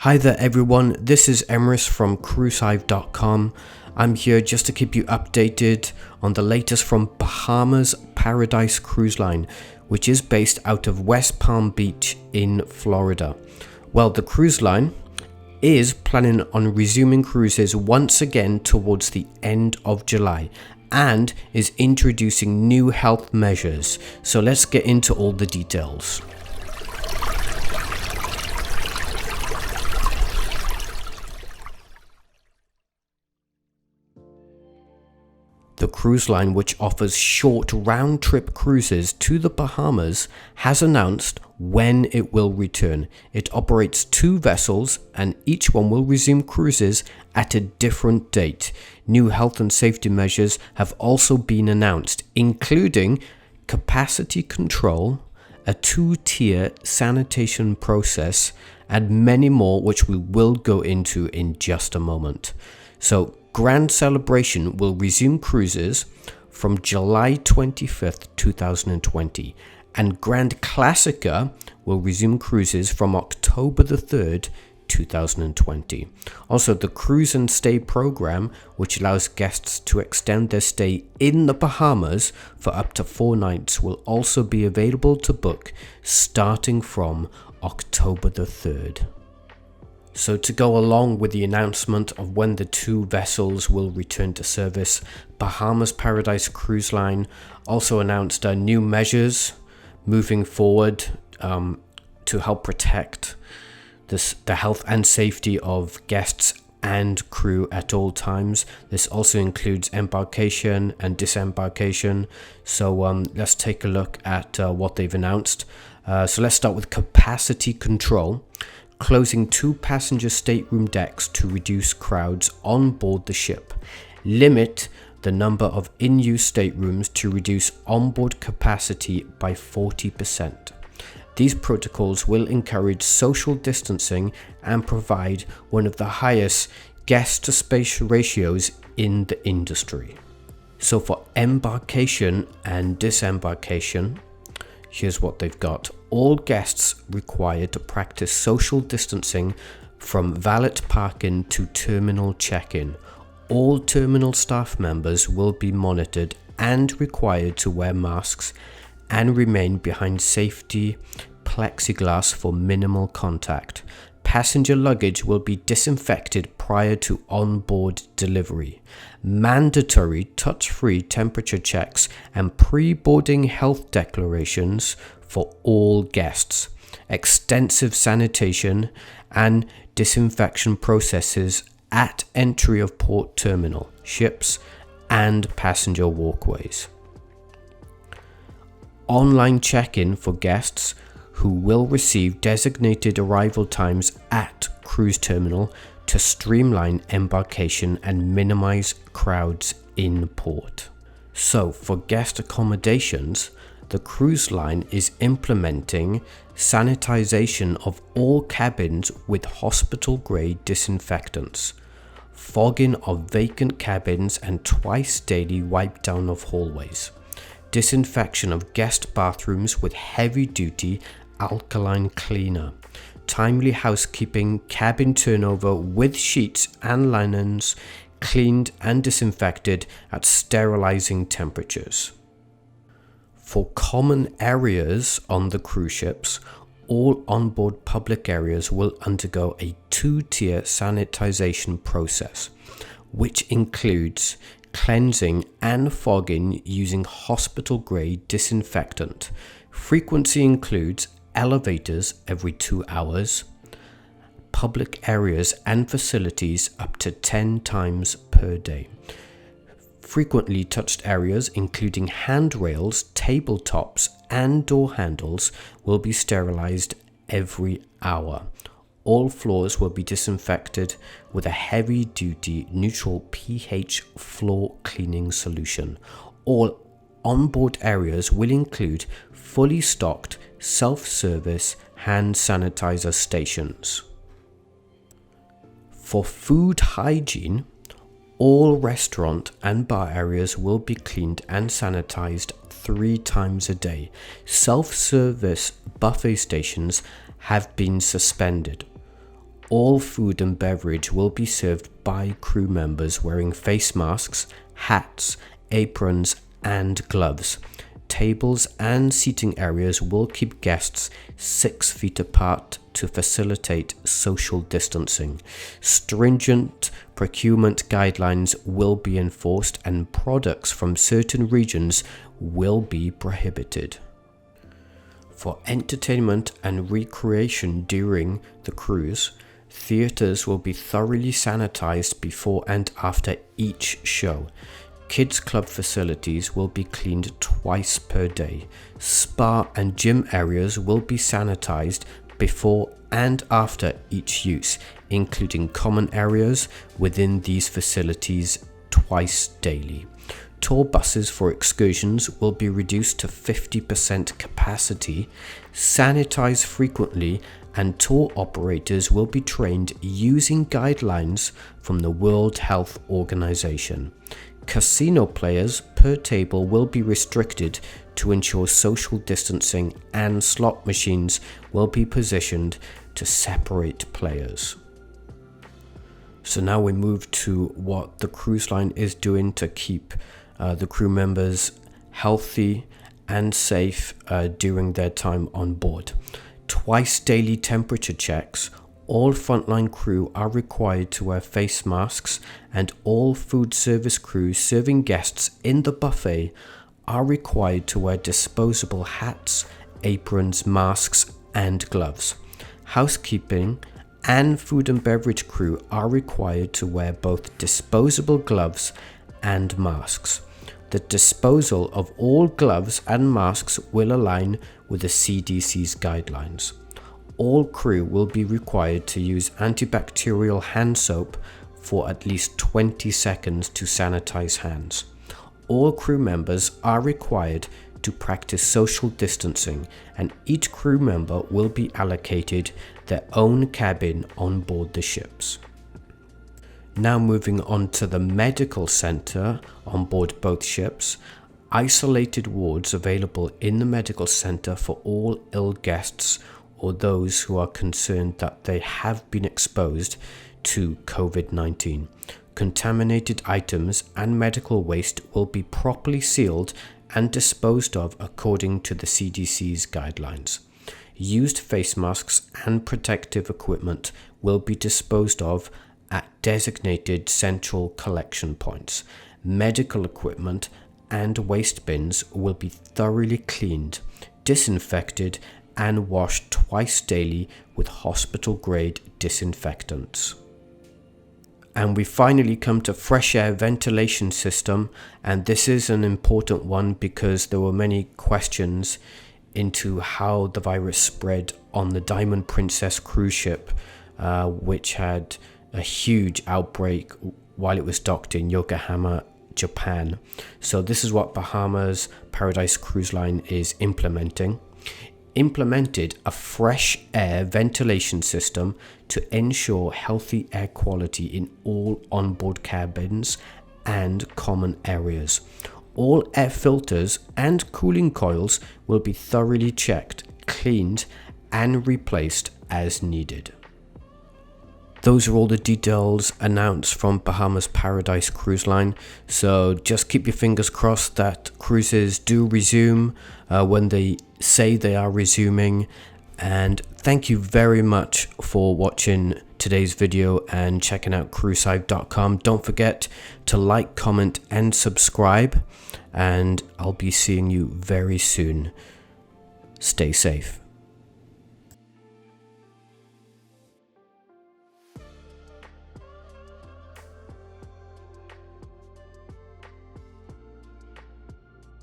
Hi there everyone, this is Emrys from cruisehive.com. I'm here just to keep you updated on the latest from Bahamas Paradise Cruise Line, which is based out of West Palm Beach in Florida. Well, the cruise line is planning on resuming cruises once again towards the end of July and is introducing new health measures. So let's get into all the details. The cruise line, which offers short round-trip cruises to the Bahamas, has announced when it will return. It operates 2 vessels and each one will resume cruises at a different date. New health and safety measures have also been announced, including capacity control, a 2-tier sanitation process, and many more, which we will go into in just a moment. So, Grand Celebration will resume cruises from July 25th, 2020, and Grand Classica will resume cruises from October the 3rd, 2020. Also, the Cruise and Stay program, which allows guests to extend their stay in the Bahamas for up to 4 nights, will also be available to book starting from October the 3rd. So to go along with the announcement of when the 2 vessels will return to service, Bahamas Paradise Cruise Line also announced new measures moving forward to help protect the health and safety of guests and crew at all times. This also includes embarkation and disembarkation. So let's take a look at what they've announced. So let's start with capacity control. Closing 2 passenger stateroom decks to reduce crowds on board the ship. Limit the number of in-use staterooms to reduce onboard capacity by 40%. These protocols will encourage social distancing and provide one of the highest guest-to-space ratios in the industry. So for embarkation and disembarkation, here's what they've got. All guests required to practice social distancing from valet parking to terminal check-in. All terminal staff members will be monitored and required to wear masks and remain behind safety plexiglass for minimal contact. Passenger luggage will be disinfected prior to on-board delivery. Mandatory touch-free temperature checks and pre-boarding health declarations for all guests. Extensive sanitation and disinfection processes at entry of port terminal, ships, and passenger walkways. Online check-in for guests who will receive designated arrival times at cruise terminal to streamline embarkation and minimize crowds in port. So for guest accommodations, the cruise line is implementing sanitization of all cabins with hospital-grade disinfectants, fogging of vacant cabins and twice daily wipe down of hallways, disinfection of guest bathrooms with heavy-duty alkaline cleaner, timely housekeeping, cabin turnover with sheets and linens cleaned and disinfected at sterilizing temperatures. For common areas on the cruise ships, all onboard public areas will undergo a 2-tier sanitization process, which includes cleansing and fogging using hospital-grade disinfectant. Frequency includes elevators every 2 hours, public areas and facilities up to 10 times per day. Frequently touched areas, including handrails, tabletops, and door handles, will be sterilized every hour. All floors will be disinfected with a heavy-duty neutral pH floor cleaning solution. All onboard areas will include fully stocked self-service hand sanitizer stations. For food hygiene, all restaurant and bar areas will be cleaned and sanitized 3 times a day. Self-service buffet stations have been suspended. All food and beverage will be served by crew members wearing face masks, hats, aprons, and gloves. Tables and seating areas will keep guests 6 feet apart to facilitate social distancing. Stringent procurement guidelines will be enforced and products from certain regions will be prohibited. For entertainment and recreation during the cruise, theaters will be thoroughly sanitized before and after each show. Kids club facilities will be cleaned twice per day. Spa and gym areas will be sanitized before and after each use, including common areas within these facilities twice daily. Tour buses for excursions will be reduced to 50% capacity, sanitize frequently, and tour operators will be trained using guidelines from the World Health Organization. Casino players per table will be restricted to ensure social distancing, and slot machines will be positioned to separate players. So now we move to what the cruise line is doing to keep the crew members healthy and safe during their time on board. Twice daily temperature checks. All frontline crew are required to wear face masks, and all food service crews serving guests in the buffet are required to wear disposable hats, aprons, masks, and gloves. Housekeeping and food and beverage crew are required to wear both disposable gloves and masks. The disposal of all gloves and masks will align with the CDC's guidelines. All crew will be required to use antibacterial hand soap for at least 20 seconds to sanitize hands. All crew members are required to practice social distancing, and each crew member will be allocated their own cabin on board the ships. Now moving on to the medical center on board both ships. Isolated wards available in the medical center for all ill guests or those who are concerned that they have been exposed to COVID-19. Contaminated items and medical waste will be properly sealed and disposed of according to the CDC's guidelines. Used face masks and protective equipment will be disposed of at designated central collection points. Medical equipment and waste bins will be thoroughly cleaned, disinfected, and washed twice daily with hospital-grade disinfectants. And we finally come to fresh air ventilation system, and this is an important one because there were many questions into how the virus spread on the Diamond Princess cruise ship, which had a huge outbreak while it was docked in Yokohama, Japan. So this is what Bahamas Paradise Cruise Line is implemented a fresh air ventilation system to ensure healthy air quality in all onboard cabins and common areas. All air filters and cooling coils will be thoroughly checked, cleaned, and replaced as needed. Those are all the details announced from Bahamas Paradise Cruise Line. So just keep your fingers crossed that cruises do resume when they say they are resuming. And thank you very much for watching today's video and checking out cruisehive.com. Don't forget to like, comment, and subscribe. And I'll be seeing you very soon. Stay safe.